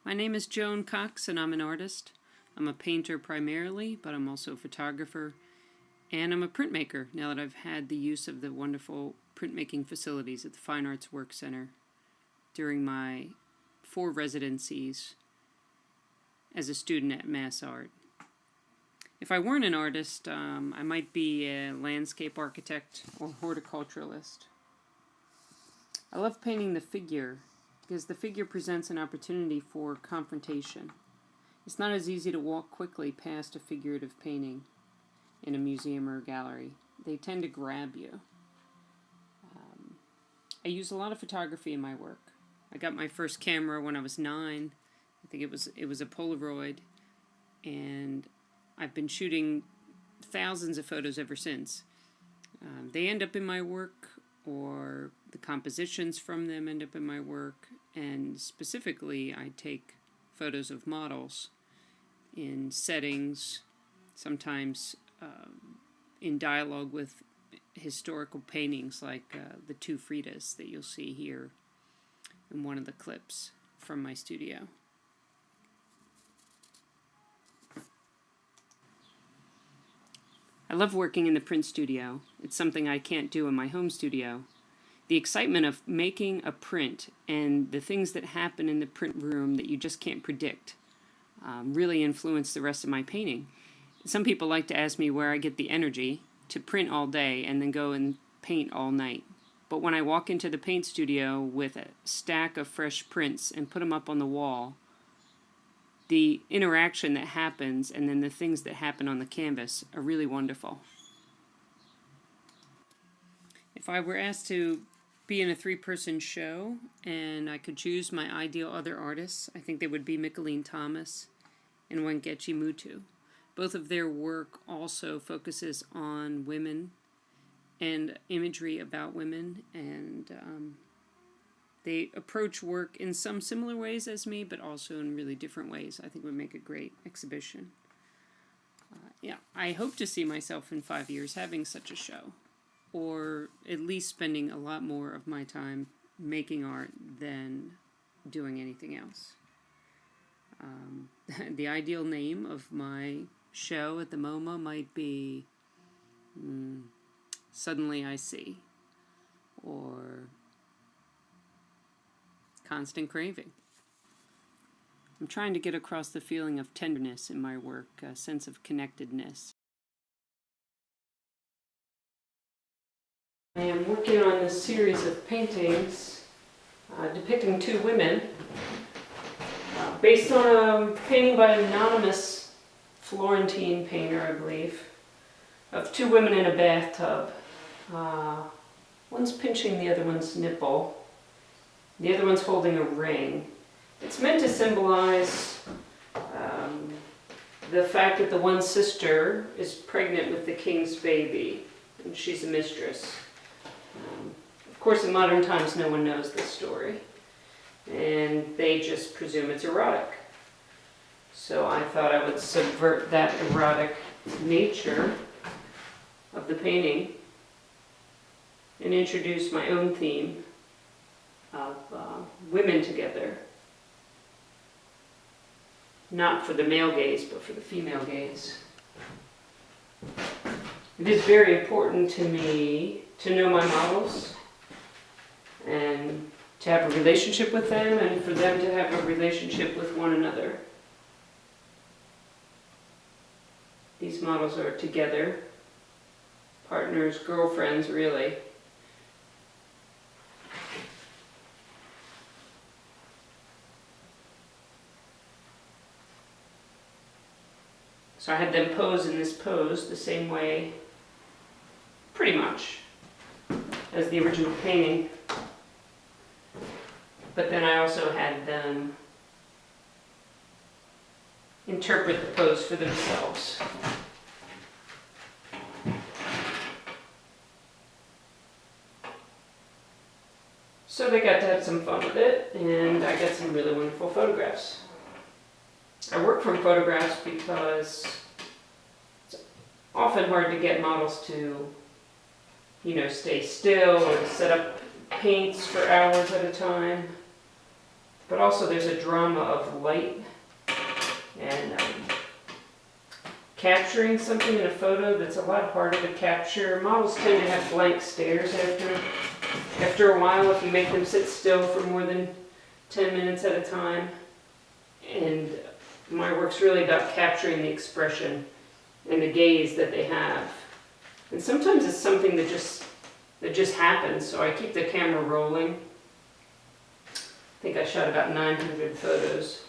My name is Joan Cox and I'm an artist. I'm a painter primarily, but I'm also a photographer, and I'm a printmaker now that I've had the use of the wonderful printmaking facilities at the Fine Arts Work Center during my 4 residencies as a student at Mass Art. If I weren't an artist, I might be a landscape architect or horticulturalist. I love painting the figure because the figure presents an opportunity for confrontation. It's not as easy to walk quickly past a figurative painting in a museum or a gallery. They tend to grab you. I use a lot of photography in my work. I got my first camera when I was 9. I think it was a Polaroid, and I've been shooting thousands of photos ever since. They end up in my work, or the compositions from them end up in my work, and specifically I take photos of models in settings, sometimes in dialogue with historical paintings like the 2 Fridas that you'll see here in one of the clips from my studio. I love working in the print studio. It's something I can't do in my home studio. The excitement of making a print and the things that happen in the print room that you just can't predict really influence the rest of my painting. Some people like to ask me where I get the energy to print all day and then go and paint all night. But when I walk into the paint studio with a stack of fresh prints and put them up on the wall, the interaction that happens and then the things that happen on the canvas are really wonderful. If I were asked to be in a 3-person show and I could choose my ideal other artists, I think they would be Mickalene Thomas and Wangechi Mutu. Both of their work also focuses on women and imagery about women, and they approach work in some similar ways as me, but also in really different ways. I think would make a great exhibition. I hope to see myself in 5 years having such a show, or at least spending a lot more of my time making art than doing anything else. The ideal name of my show at the MoMA might be Suddenly I See, or Constant Craving. I'm trying to get across the feeling of tenderness in my work, a sense of connectedness. I am working on this series of paintings depicting 2 women based on a painting by an anonymous Florentine painter, I believe, of 2 women in a bathtub. One's pinching the other one's nipple. The other one's holding a ring. It's meant to symbolize the fact that the one sister is pregnant with the king's baby, and she's a mistress. Of course, in modern times, no one knows this story, and they just presume it's erotic. So I thought I would subvert that erotic nature of the painting and introduce my own theme of women together, not for the male gaze, but for the female gaze. It is very important to me to know my models and to have a relationship with them, and for them to have a relationship with one another. These models are together, partners, girlfriends, really. So I had them pose in this pose the same way, pretty much, as the original painting. But then I also had them interpret the pose for themselves. So they got to have some fun with it, and I got some really wonderful photographs. I work from photographs because it's often hard to get models to, stay still or to set up paints for hours at a time. but also there's a drama of light and capturing something in a photo that's a lot harder to capture. Models tend to have blank stares after a while if you make them sit still for more than 10 minutes at a time. And my work's really about capturing the expression and the gaze that they have. And sometimes it's something that just happens, so I keep the camera rolling. I think I shot about 900 photos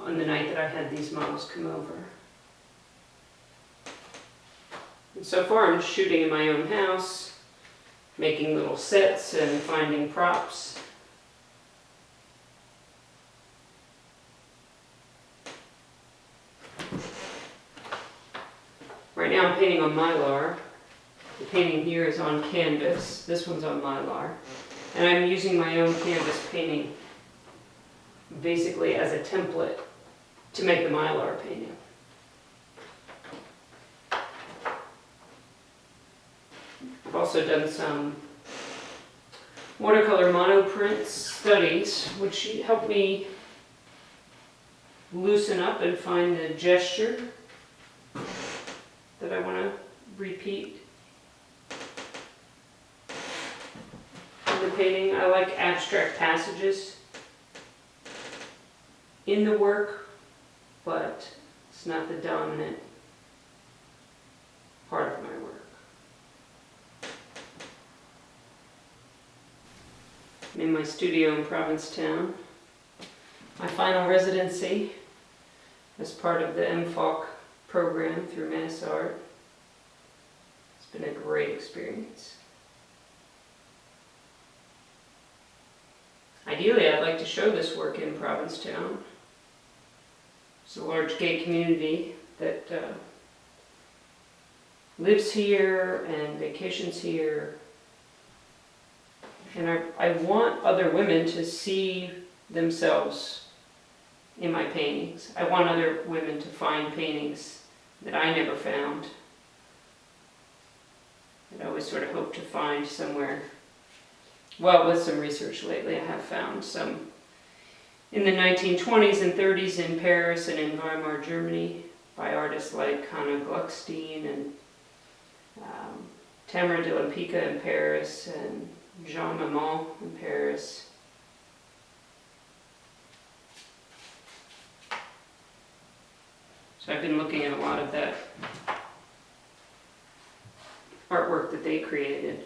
on the night that I had these models come over. And so far I'm shooting in my own house, making little sets and finding props. Right now I'm painting on Mylar. The painting here is on canvas. This one's on Mylar. And I'm using my own canvas painting basically as a template to make the Mylar painting. I've also done some watercolor monoprint studies, which help me loosen up and find the gesture that I want to repeat in the painting. I like abstract passages in the work, but it's not the dominant part of my work. I'm in my studio in Provincetown. My final residency as part of the MFOC program through Mass Art. It's been a great experience. Ideally, I'd like to show this work in Provincetown. It's a large gay community that lives here and vacations here. And I want other women to see themselves in my paintings. I want other women to find paintings that I never found, that I always sort of hope to find somewhere. Well, with some research lately, I have found some in the 1920s and 30s in Paris and in Weimar, Germany, by artists like Hanna Gluckstein and Tamara de la Pica in Paris and Jean Mamon in Paris. So I've been looking at a lot of that artwork that they created.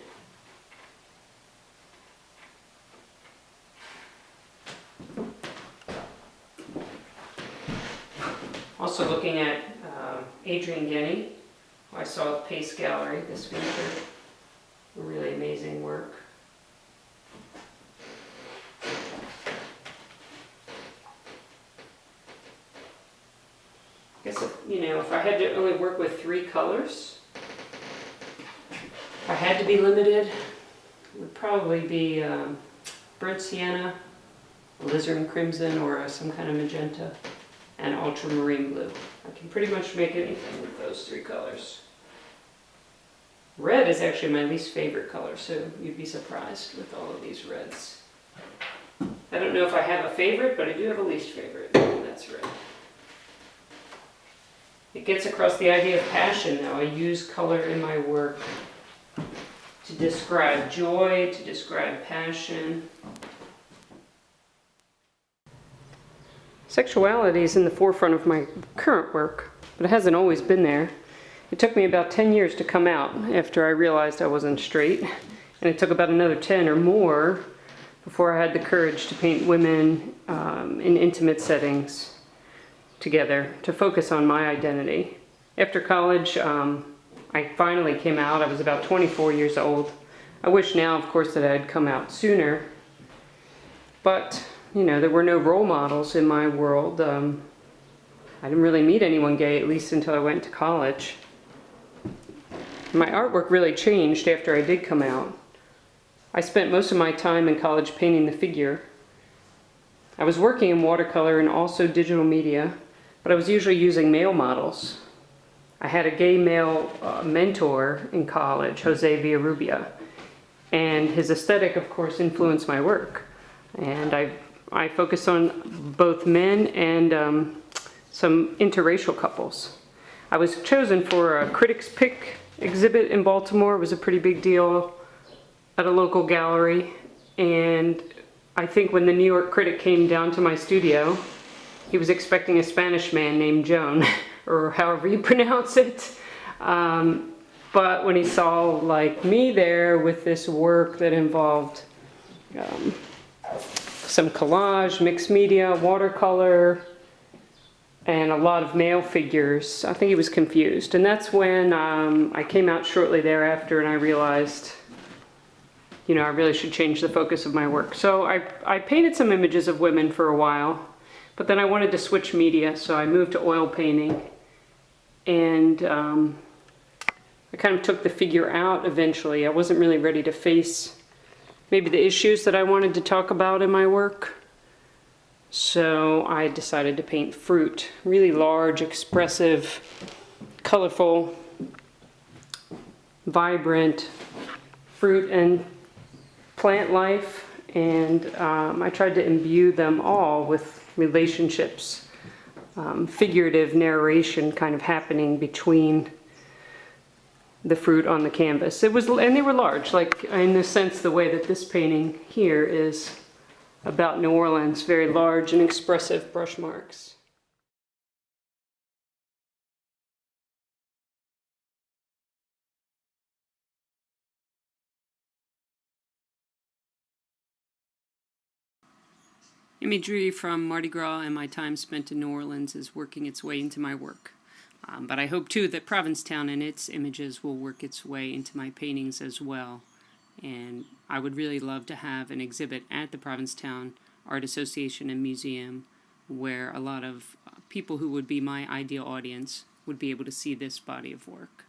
Also looking at Adrienne Guiney, who I saw at Pace Gallery this winter. A really amazing work. I guess if I had to only work with 3 colors, if I had to be limited, it would probably be burnt sienna, alizarin crimson, or some kind of magenta, and ultramarine blue. I can pretty much make anything with those 3 colors. Red is actually my least favorite color, so you'd be surprised with all of these reds. I don't know if I have a favorite, but I do have a least favorite, and that's red. It gets across the idea of passion, though. I use color in my work to describe joy, to describe passion. Sexuality is in the forefront of my current work, but it hasn't always been there. It took me about 10 years to come out after I realized I wasn't straight, and it took about another 10 or more before I had the courage to paint women in intimate settings together, to focus on my identity. After college, I finally came out. I was about 24 years old. I wish now, of course, that I had come out sooner, but there were no role models in my world. I didn't really meet anyone gay, at least until I went to college. My artwork really changed after I did come out. I spent most of my time in college painting the figure. I was working in watercolor and also digital media, but I was usually using male models. I had a gay male mentor in college, Jose Villarrubia, and his aesthetic, of course, influenced my work. And I I focused on both men and some interracial couples. I was chosen for a Critics' Pick exhibit in Baltimore. It was a pretty big deal at a local gallery, and I think when the New York critic came down to my studio, he was expecting a Spanish man named Joan, or however you pronounce it. But when he saw like me there with this work that involved some collage, mixed media, watercolor, and a lot of male figures, I think he was confused. And that's when I came out shortly thereafter and I realized, you know, I really should change the focus of my work. So I painted some images of women for a while, but then I wanted to switch media, so I moved to oil painting. And I kind of took the figure out eventually. I wasn't really ready to face maybe the issues that I wanted to talk about in my work. So I decided to paint fruit. Really large, expressive, colorful, vibrant fruit and plant life. And I tried to imbue them all with relationships, figurative narration kind of happening between the fruit on the canvas. And they were large, like in the sense the way that this painting here is about New Orleans, very large and expressive brush marks. Imagery from Mardi Gras and my time spent in New Orleans is working its way into my work. But I hope too that Provincetown and its images will work its way into my paintings as well. And I would really love to have an exhibit at the Provincetown Art Association and Museum where a lot of people who would be my ideal audience would be able to see this body of work.